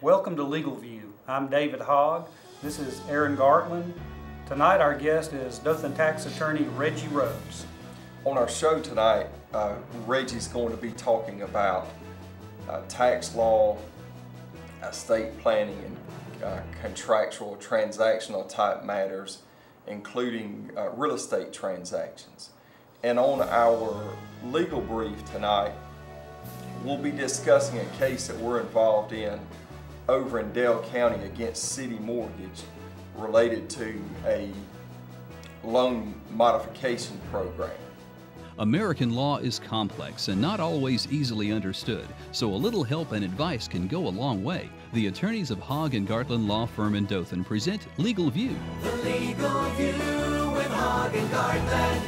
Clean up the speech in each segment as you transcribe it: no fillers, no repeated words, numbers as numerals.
Welcome to Legal View. I'm David Hogg. This is Aaron Gartlan. Tonight our guest is Dothan tax attorney Reggie Rhodes. On our show tonight, Reggie's going to be talking about tax law, estate planning, and contractual transactional type matters, including real estate transactions. And on our legal brief tonight, we'll be discussing a case that we're involved in over in Dale County against City Mortgage related to a loan modification program. American law is complex and not always easily understood, so a little help and advice can go a long way. The attorneys of Hogg and Gartlan Law Firm in Dothan present Legal View. The Legal View with Hogg and Gartlan.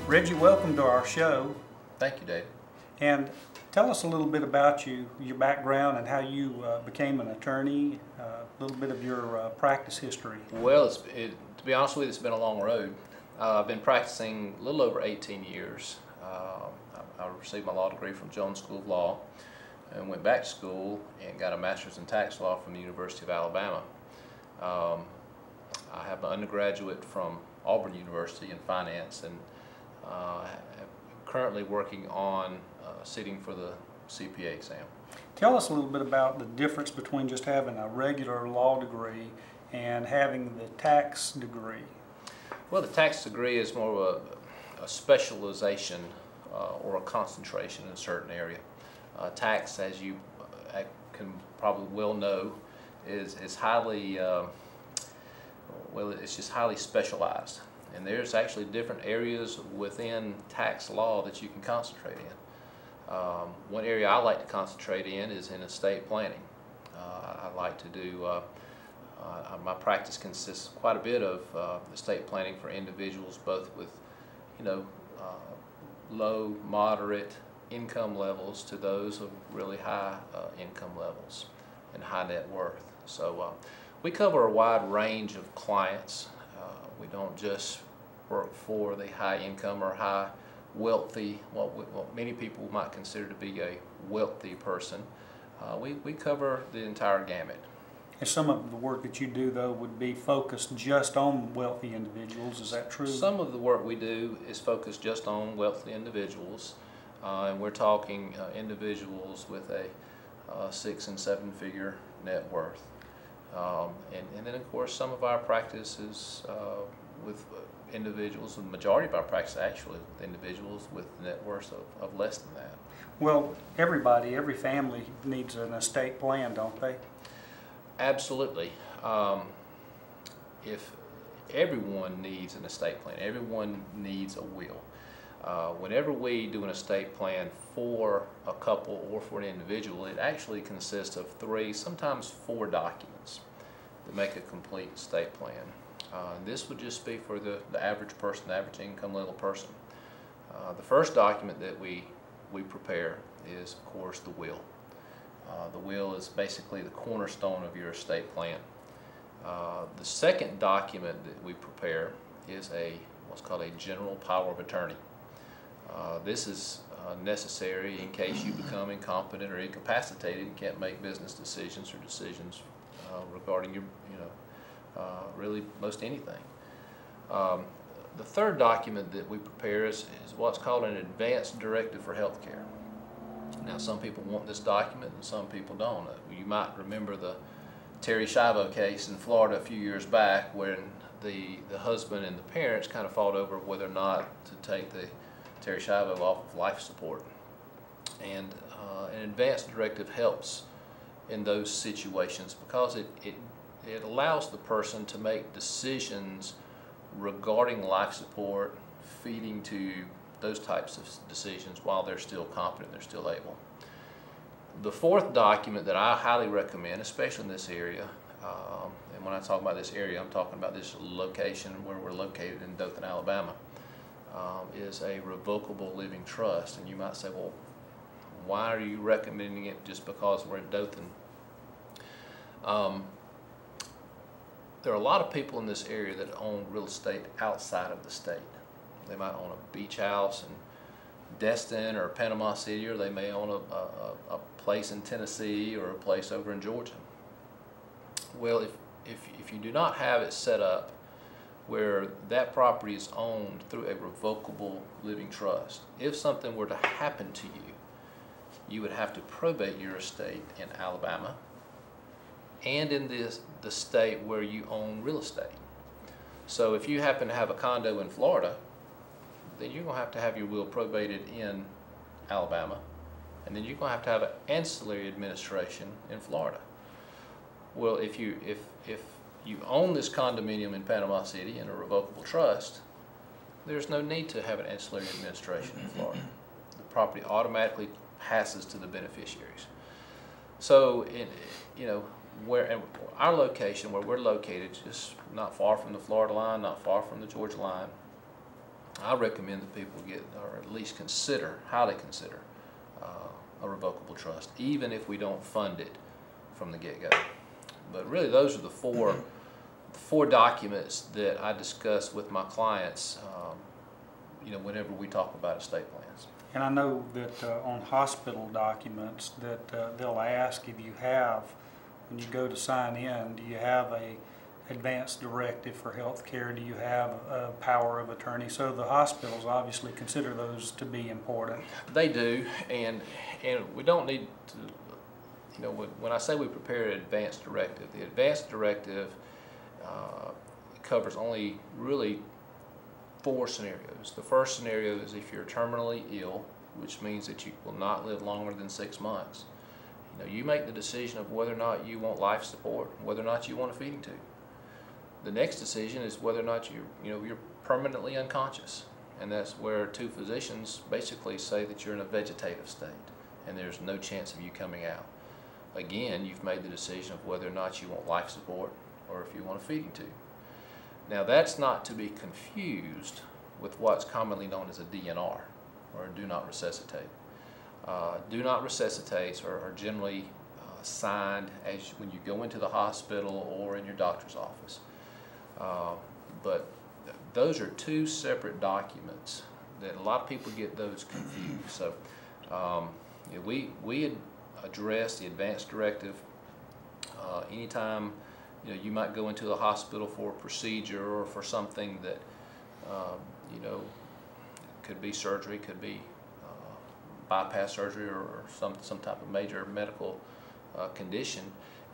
Reggie, welcome to our show. Thank you, Dave. And tell us a little bit about you, your background, and how you became an attorney, a little bit of your practice history. Well, to be honest with you, it's been a long road. I've been practicing a little over 18 years. I received my law degree from Jones School of Law and went back to school and got a master's in tax law from the University of Alabama. I have an undergraduate from Auburn University in finance, and I'm currently working on sitting for the CPA exam. Tell us a little bit about the difference between just having a regular law degree and having the tax degree. Well, the tax degree is more of a specialization or a concentration in a certain area. Tax, as you can probably well know, is highly, well, it's just highly specialized. And there's actually different areas within tax law that you can concentrate in. One area I like to concentrate in is in estate planning. I like to do, my practice consists quite a bit of estate planning for individuals, both with, low, moderate income levels to those of really high income levels and high net worth. So we cover a wide range of clients. We don't just work for the high income or high wealthy, what many people might consider to be a wealthy person. We cover the entire gamut. And some of the work that you do, though, would be focused just on wealthy individuals. Is that true? Some of the work we do is focused just on wealthy individuals, and we're talking individuals with a 6- and 7-figure net worth. And then, of course, some of our practice is with individuals, the majority of our practice actually with individuals with net worth of less than that. Well, every family needs an estate plan, don't they? Absolutely. If everyone needs an estate plan, everyone needs a will. Whenever we do an estate plan for a couple or for an individual, it actually consists of 3, sometimes 4 documents that make a complete estate plan. This would just be for the average person, the average income level person. The first document that we prepare is, of course, the will. The will is basically the cornerstone of your estate plan. The second document that we prepare is what's called a general power of attorney. This is necessary in case you become incompetent or incapacitated and can't make business decisions or decisions regarding your, really most anything. The third document that we prepare is what's called an advanced directive for health care. Now, some people want this document and some people don't. You might remember the Terry Schiavo case in Florida a few years back when the husband and the parents kind of fought over whether or not to take the Terry Schiavo off of life support. And an advanced directive helps in those situations because it allows the person to make decisions regarding life support, feeding tube, those types of decisions while they're still competent, they're still able. The fourth document that I highly recommend, especially in this area, and when I talk about this area, I'm talking about this location where we're located in Dothan, Alabama, is a revocable living trust. And you might say, well, why are you recommending it just because we're in Dothan? There are a lot of people in this area that own real estate outside of the state. They might own a beach house in Destin or Panama City, or they may own a place in Tennessee or a place over in Georgia. Well, if you do not have it set up where that property is owned through a revocable living trust, if something were to happen to you, you would have to probate your estate in Alabama and in the state where you own real estate. So if you happen to have a condo in Florida, then you're going to have your will probated in Alabama, and then you're going to have an ancillary administration in Florida. Well, if you own this condominium in Panama City in a revocable trust, there's no need to have an ancillary administration in Florida. The property automatically passes to the beneficiaries. So, where our location, where we're located, just not far from the Florida line, not far from the Georgia line, I recommend that people get, or at least highly consider, a revocable trust, even if we don't fund it from the get-go. But really, those are the four documents that I discuss with my clients, whenever we talk about estate plans. And I know that on hospital documents that they'll ask if you have, when you go to sign in, do you have a advance directive for health care? Do you have a power of attorney? So the hospitals obviously consider those to be important. They do, and we don't need to, when I say we prepare an advance directive, the advance directive covers only really 4 scenarios. The first scenario is if you're terminally ill, which means that you will not live longer than 6 months. You make the decision of whether or not you want life support, whether or not you want a feeding tube. The next decision is whether or not you're permanently unconscious, and that's where 2 physicians basically say that you're in a vegetative state and there's no chance of you coming out. Again, you've made the decision of whether or not you want life support or if you want a feeding tube. Now, that's not to be confused with what's commonly known as a DNR, or do not resuscitate. Do not resuscitates are generally signed when you go into the hospital or in your doctor's office. But those are 2 separate documents that a lot of people get those confused. So we address the advance directive anytime you might go into the hospital for a procedure or for something that could be surgery, could be bypass surgery or some type of major medical condition.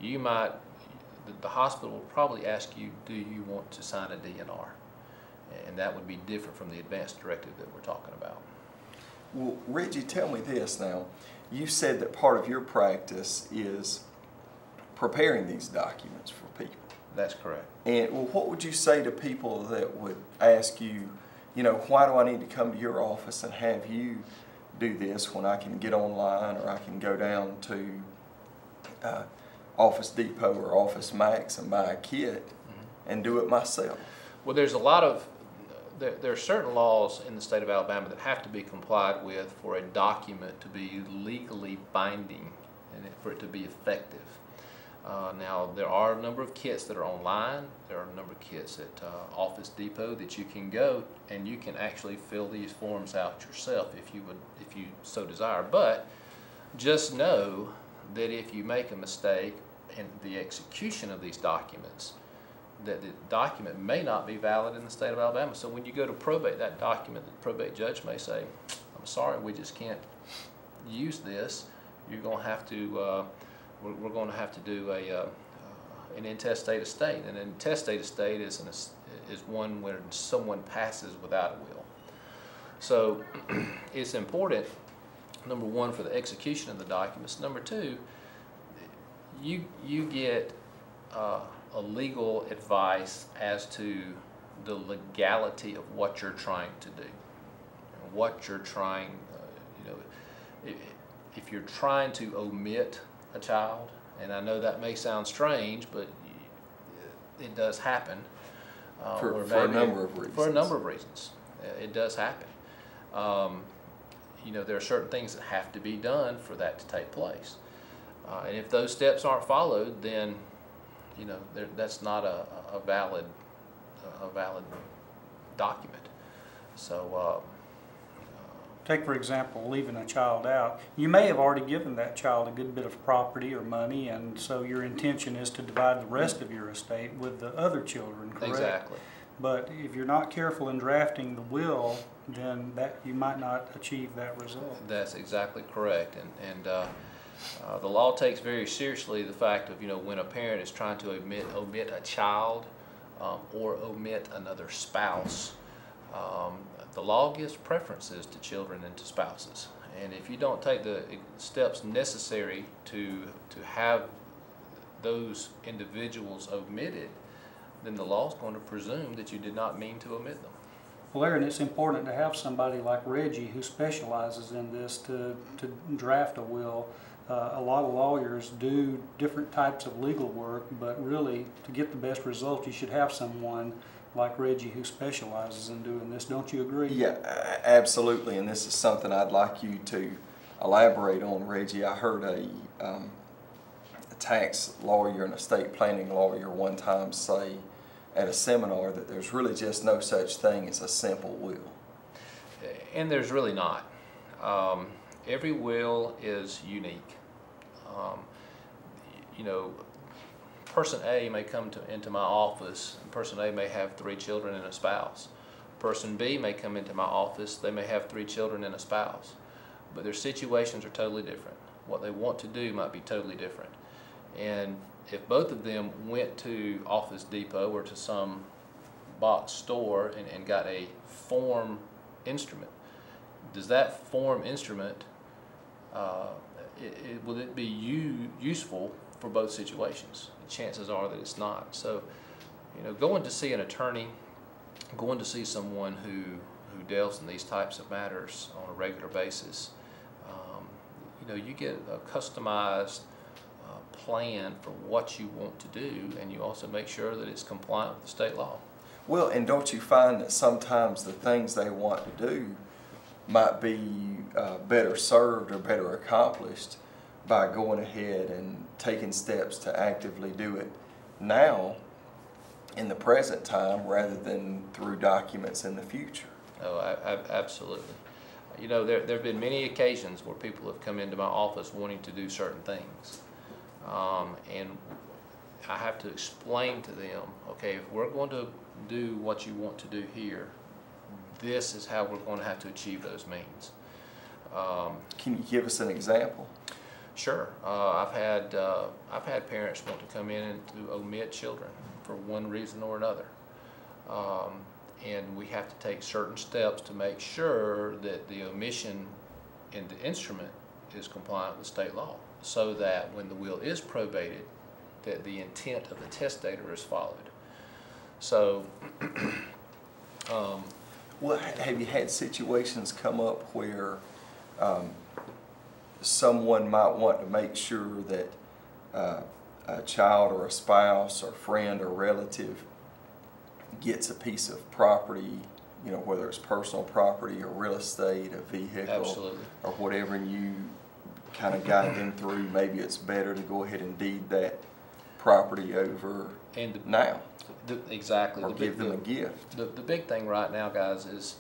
The hospital will probably ask you, do you want to sign a DNR? And that would be different from the advance directive that we're talking about. Well, Reggie, tell me this now. You said that part of your practice is preparing these documents for people. That's correct. And well, what would you say to people that would ask you, why do I need to come to your office and have you do this when I can get online, or I can go down to Office Depot or Office Max and buy a kit and do it myself? Well, there's there are certain laws in the state of Alabama that have to be complied with for a document to be legally binding and for it to be effective. Now, there are a number of kits that are online. There are a number of kits at Office Depot that you can go and you can actually fill these forms out yourself if you so desire. But just know that if you make a mistake in the execution of these documents, that the document may not be valid in the state of Alabama. So when you go to probate that document, the probate judge may say, I'm sorry, we just can't use this. You're going to have to, we're going to have to do an intestate estate. And an intestate estate is one where someone passes without a will. So it's important, number one, for the execution of the documents. Number two, you get a legal advice as to the legality of what you're trying to do. What you're trying, if you're trying to omit a child, and I know that may sound strange, but it does happen. For a number of reasons. For a number of reasons. It does happen. There are certain things that have to be done for that to take place. And if those steps aren't followed, then that's not a valid document. So take for example, leaving a child out, you may have already given that child a good bit of property or money, and so your intention is to divide the rest of your estate with the other children, correct? Exactly. But if you're not careful in drafting the will, then that you might not achieve that result. That's exactly correct, and the law takes very seriously the fact of, when a parent is trying to omit a child or omit another spouse. The law gives preferences to children and to spouses, and if you don't take the steps necessary to have those individuals omitted, then the law is going to presume that you did not mean to omit them. Well, Aaron, it's important to have somebody like Reggie who specializes in this to draft a will. A lot of lawyers do different types of legal work, but really, to get the best result, you should have someone like Reggie who specializes in doing this. Don't you agree? Yeah, absolutely, and this is something I'd like you to elaborate on, Reggie. I heard a tax lawyer and estate planning lawyer one time say at a seminar that there's really just no such thing as a simple will. And there's really not. Every will is unique. Person A may come into my office, and person A may have 3 children and a spouse. Person B may come into my office, they may have 3 children and a spouse. But their situations are totally different. What they want to do might be totally different. And if both of them went to Office Depot or to some box store and got a form instrument, does that form instrument, will it be useful for both situations? Chances are that it's not. So, going to see an attorney, going to see someone who delves in these types of matters on a regular basis, you get a customized plan for what you want to do, and you also make sure that it's compliant with the state law. Well, and don't you find that sometimes the things they want to do might be better served or better accomplished by going ahead and taking steps to actively do it now in the present time rather than through documents in the future? Oh, absolutely. There have been many occasions where people have come into my office wanting to do certain things. And I have to explain to them, okay, if we're going to do what you want to do here, this is how we're going to have to achieve those means. Can you give us an example? Sure. I've had parents want to come in and to omit children for one reason or another. And we have to take certain steps to make sure that the omission in the instrument is compliant with state law, so that when the will is probated, that the intent of the testator is followed. So, well, have you had situations come up where someone might want to make sure that a child or a spouse or friend or relative gets a piece of property, whether it's personal property or real estate, a vehicle, absolutely, or whatever, and you kind of guide them through, maybe it's better to go ahead and deed that property over now. Exactly. Or give them a gift. The big thing right now, guys, is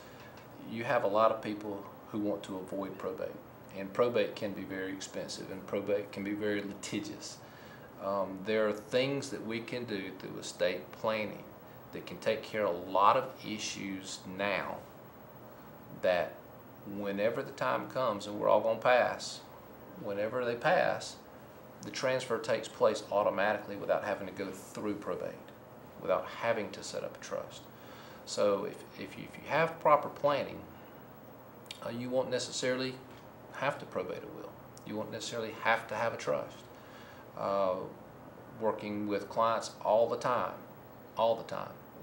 you have a lot of people who want to avoid probate. And probate can be very expensive, and probate can be very litigious. There are things that we can do through estate planning that can take care of a lot of issues now, that whenever the time comes, and we're all going to pass, whenever they pass, the transfer takes place automatically without having to go through probate, without having to set up a trust. So if you have proper planning, you won't necessarily have to probate a will. You won't necessarily have to have a trust. Working with clients all the time,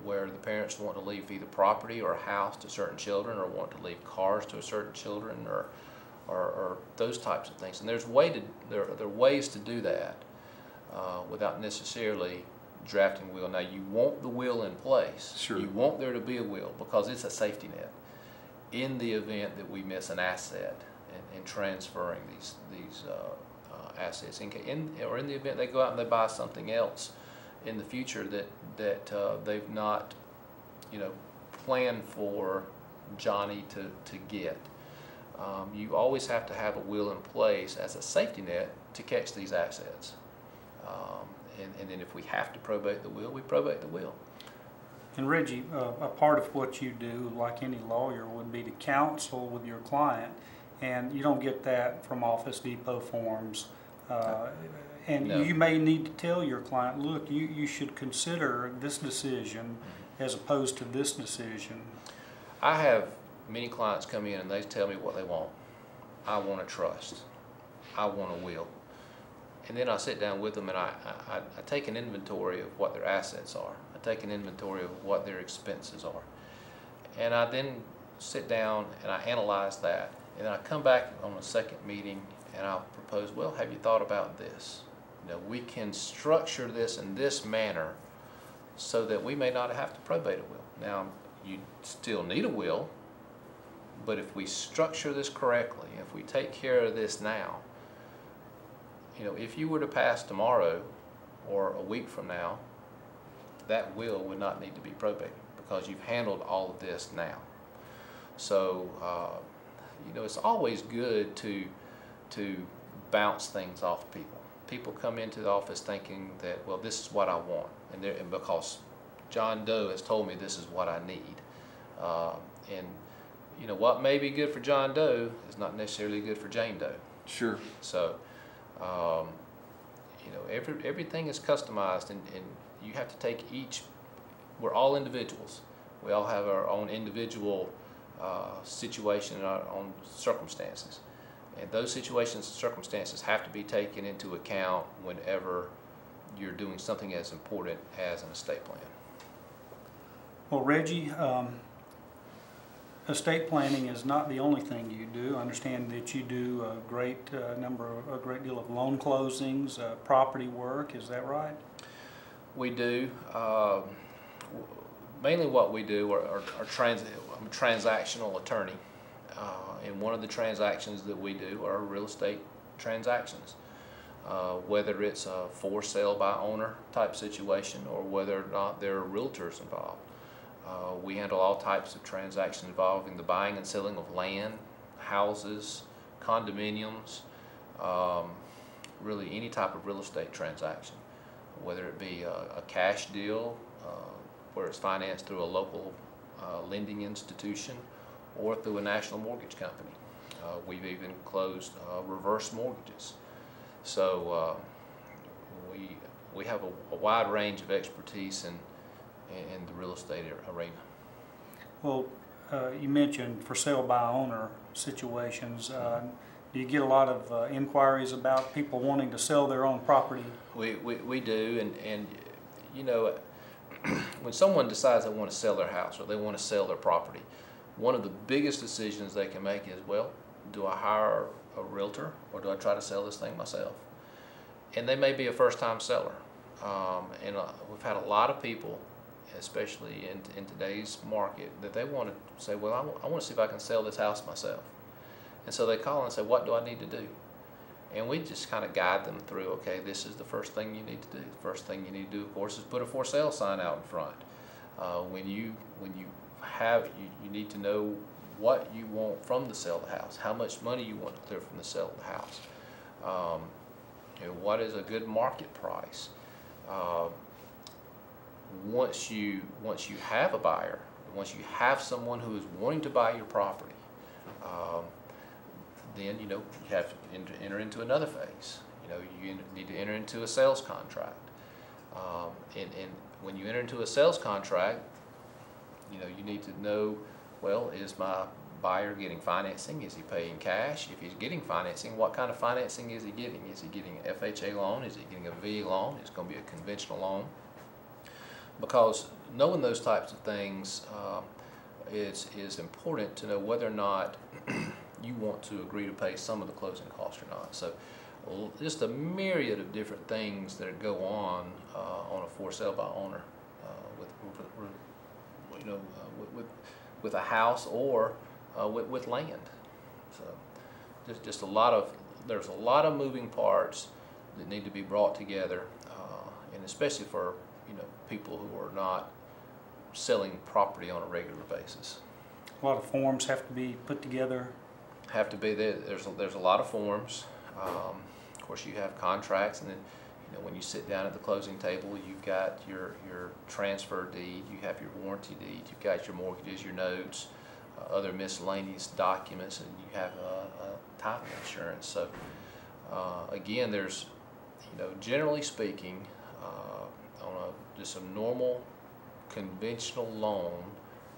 where the parents want to leave either property or a house to certain children, or want to leave cars to certain children, or those types of things. And there are ways to do that without necessarily drafting a will. Now, you want the will in place. Sure. You want there to be a will, because it's a safety net in the event that we miss an asset in transferring these assets, or in the event they go out and they buy something else in the future that they've not, planned for Johnny to get. you always have to have a will in place as a safety net to catch these assets. And then if we have to probate the will, we probate the will. And Reggie, a part of what you do, like any lawyer, would be to counsel with your client, and you don't get that from Office Depot forms. And No. you may need to tell your client, look, you should consider this decision as opposed to this decision. I have many clients come in and they tell me what they want. I want a trust. I want a will. And then I sit down with them and I take an inventory of what their assets are. I take an inventory of what their expenses are. And I then sit down and I analyze that. And then I come back on a second meeting and I'll propose, well, have you thought about this? You know, we can structure this in this manner so that we may not have to probate a will. Now, you still need a will, but if we structure this correctly, if we take care of this now, you know, if you were to pass tomorrow or a week from now, that will would not need to be probated because you've handled all of this now. So, you know, it's always good to bounce things off people. People come into the office thinking that, well, this is what I want, and because John Doe has told me this is what I need. And, you know, what may be good for John Doe is not necessarily good for Jane Doe. Sure. So, you know, everything is customized, and you have to take each, we're all individuals. We all have our own individual situation and our own circumstances. And those situations and circumstances have to be taken into account whenever you're doing something as important as an estate plan. Well, Reggie, estate planning is not the only thing you do. I understand that you do a great deal of loan closings, property work. Is that right? We do. Mainly what we do I'm a transactional attorney. And one of the transactions that we do are real estate transactions. Whether it's a for sale by owner type situation or whether or not there are realtors involved. We handle all types of transactions involving the buying and selling of land, houses, condominiums, really any type of real estate transaction, whether it be a cash deal where it's financed through a local lending institution or through a national mortgage company. We've even closed reverse mortgages. So we have a wide range of expertise in the real estate arena. Well, you mentioned for sale by owner situations. Do you get a lot of inquiries about people wanting to sell their own property? We do, and you know, when someone decides they want to sell their house or they want to sell their property, one of the biggest decisions they can make is, well, do I hire a realtor or do I try to sell this thing myself? And they may be a first-time seller. And we've had a lot of people, especially in today's market, that they want to say, well, I want to see if I can sell this house myself. And so they call and say, what do I need to do? And we just kind of guide them through, okay, this is the first thing you need to do. The first thing you need to do, of course, is put a for sale sign out in front. When you need to know what you want from the sale of the house, how much money you want to clear from the sale of the house. You know, what is a good market price? Once you have a buyer, once you have someone who is wanting to buy your property, then you know you have to enter into another phase. You know, you need to enter into a sales contract, and when you enter into a sales contract, you know you need to know, well, is my buyer getting financing? Is he paying cash? If he's getting financing, what kind of financing is he getting? Is he getting an FHA loan? Is he getting a VA loan? Is it going to be a conventional loan? Because knowing those types of things is important to know whether or not you want to agree to pay some of the closing costs or not. So just a myriad of different things that go on a for sale by owner with a house or with land. So there's a lot of moving parts that need to be brought together, and especially for people who are not selling property on a regular basis. A lot of forms have to be put together. have to be there. There's a lot of forms. Of course, you have contracts, and then when you sit down at the closing table, you've got your transfer deed, you have your warranty deed, you've got your mortgages, your notes, other miscellaneous documents, and you have title insurance. So again, there's generally speaking, on just a normal conventional loan,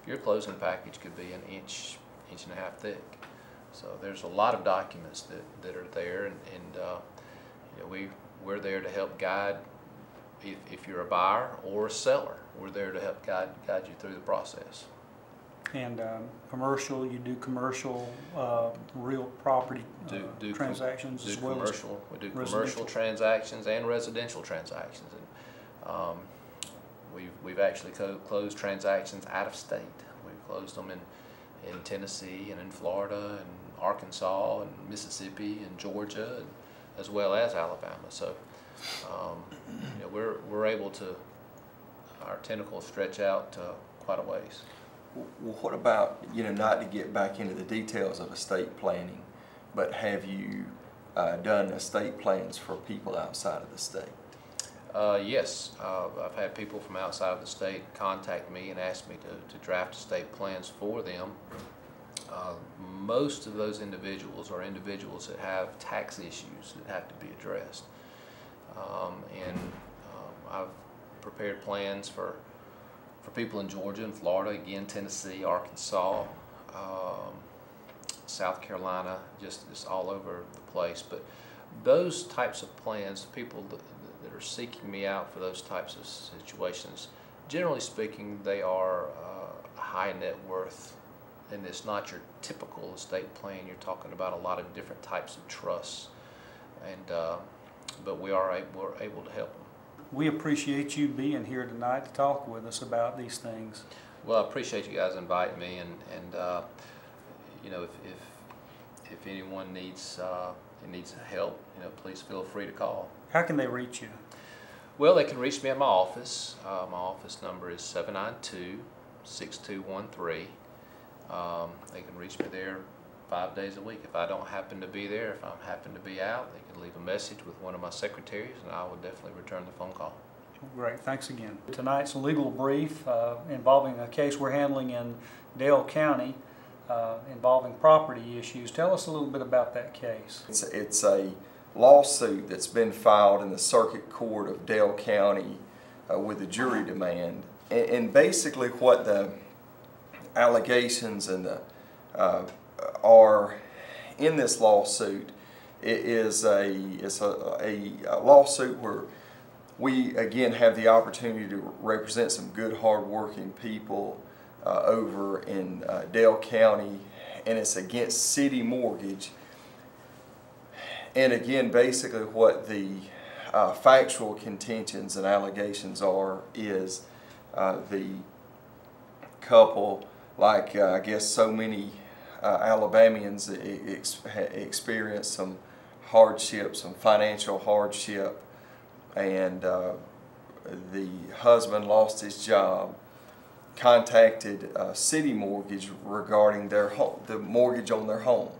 your closing package could be an inch and a half thick. So there's a lot of documents that are there, and we're there to help guide, if you're a buyer or a seller, we're there to help guide you through the process. And commercial, you do commercial real property transactions as well as we do commercial transactions and residential transactions, and we've actually closed transactions out of state. We've closed them in Tennessee and in Florida and Arkansas and Mississippi and Georgia, and as well as Alabama. So we're able to, our tentacles stretch out quite a ways. Well, what about, not to get back into the details of estate planning, but have you done estate plans for people outside of the state? Yes, I've had people from outside of the state contact me and ask me to draft estate plans for them. Most of those individuals are individuals that have tax issues that have to be addressed. I've prepared plans for people in Georgia and Florida, again, Tennessee, Arkansas, South Carolina, just all over the place. But those types of plans, people that are seeking me out for those types of situations, generally speaking, they are high net worth, and it's not your typical estate plan. You're talking about a lot of different types of trusts, and but we're able to help them. We appreciate you being here tonight to talk with us about these things. Well, I appreciate you guys inviting me, and if anyone needs help, please feel free to call. How can they reach you? Well, they can reach me at my office. My office number is 792-6213. They can reach me there 5 days a week. If I don't happen to be there, if I happen to be out, they can leave a message with one of my secretaries, and I will definitely return the phone call. Great, thanks again. Tonight's a legal brief involving a case we're handling in Dale County involving property issues. Tell us a little bit about that case. It's a lawsuit that's been filed in the Circuit Court of Dale County with a jury demand. And basically what the allegations and the are in this lawsuit, it's a lawsuit where we again have the opportunity to represent some good, hard-working people over in Dale County, and it's against City Mortgage. And again, basically what the factual contentions and allegations are is the couple, like I guess so many Alabamians experienced some hardship, some financial hardship, and the husband lost his job, contacted City Mortgage regarding their home, the mortgage on their home,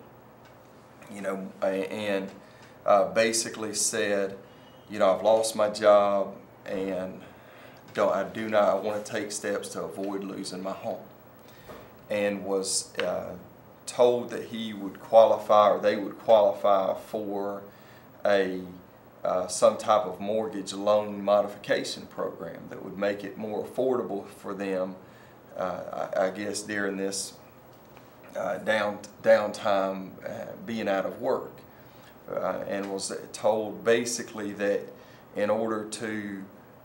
and basically said, I've lost my job and I want to take steps to avoid losing my home, and was told that he would qualify, or they would qualify for a some type of mortgage loan modification program that would make it more affordable for them, I guess during this downtime being out of work, and was told basically that in order to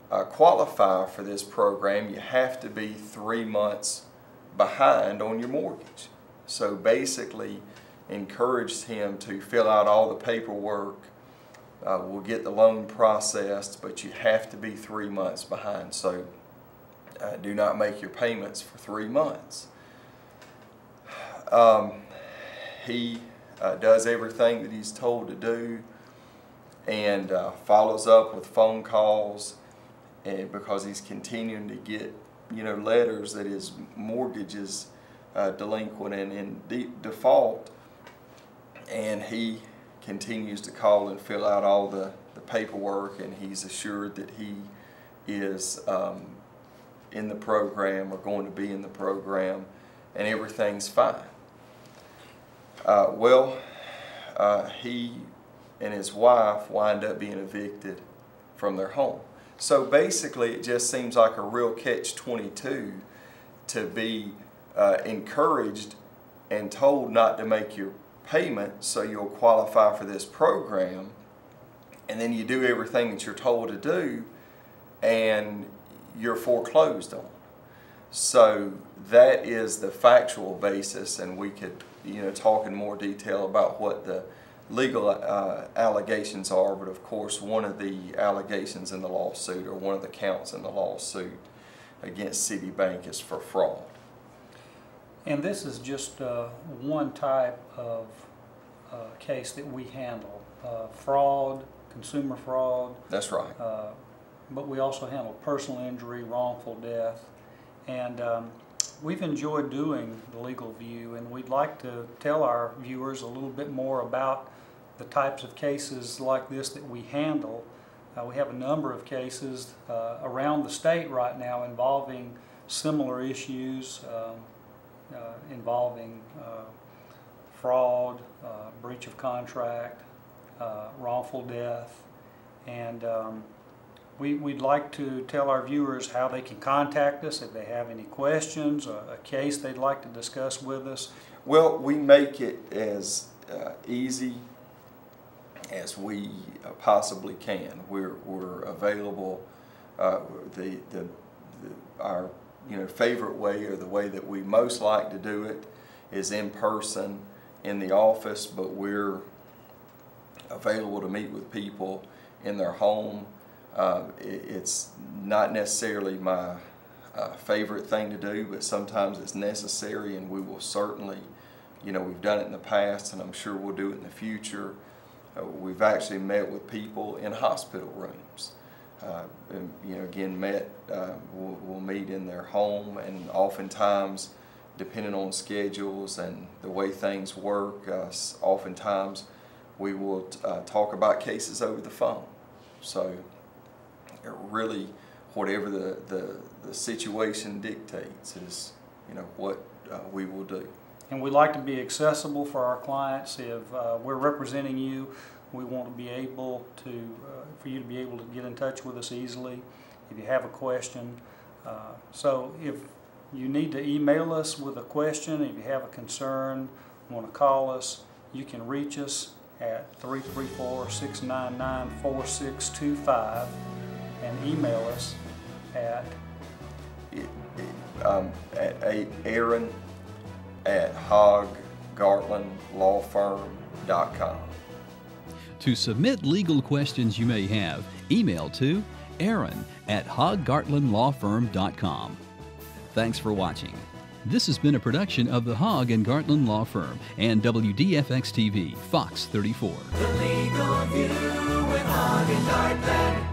qualify for this program, you have to be 3 months behind on your mortgage. So basically encouraged him to fill out all the paperwork. We'll get the loan processed, but you have to be 3 months behind. So do not make your payments for 3 months. He does everything that he's told to do, and follows up with phone calls, and because he's continuing to get letters that his mortgage is delinquent and in default. and he continues to call and fill out all the paperwork, and he's assured that he is in the program or going to be in the program, and everything's fine. He and his wife wind up being evicted from their home. So basically it just seems like a real catch-22 to be encouraged and told not to make your payment so you'll qualify for this program, and then you do everything that you're told to do and you're foreclosed on. So that is the factual basis, and we could talk in more detail about what the legal allegations are, but of course one of the allegations in the lawsuit, or one of the counts in the lawsuit against Citibank, is for fraud. And this is just one type of case that we handle, fraud, consumer fraud. That's right. But we also handle personal injury, wrongful death, and we've enjoyed doing the Legal View, and we'd like to tell our viewers a little bit more about the types of cases like this that we handle. We have a number of cases around the state right now involving similar issues, involving fraud, breach of contract, wrongful death, and we'd like to tell our viewers how they can contact us if they have any questions, a case they'd like to discuss with us. Well, we make it as easy as we possibly can. We're available. Our favorite way, or the way that we most like to do it, is in person in the office, but we're available to meet with people in their home. It's not necessarily my favorite thing to do, but sometimes it's necessary, and we will certainly, we've done it in the past, and I'm sure we'll do it in the future. We've actually met with people in hospital rooms. And, again, we'll meet in their home, and oftentimes, depending on schedules and the way things work, oftentimes we will talk about cases over the phone. So really, whatever the situation dictates is what we will do. And we like to be accessible for our clients. If we're representing you, we want to be able to, for you to be able to get in touch with us easily if you have a question. So if you need to email us with a question, if you have a concern, want to call us, you can reach us at 334-699-4625 and email us at aaron@hoggartlanlawfirm.com. To submit legal questions you may have, email to aaron@hoggartlanlawfirm.com. Thanks for watching. This has been a production of the Hogg & Gartlan Law Firm and WDFX-TV, Fox 34. The Legal View with Hogg & Gartlan.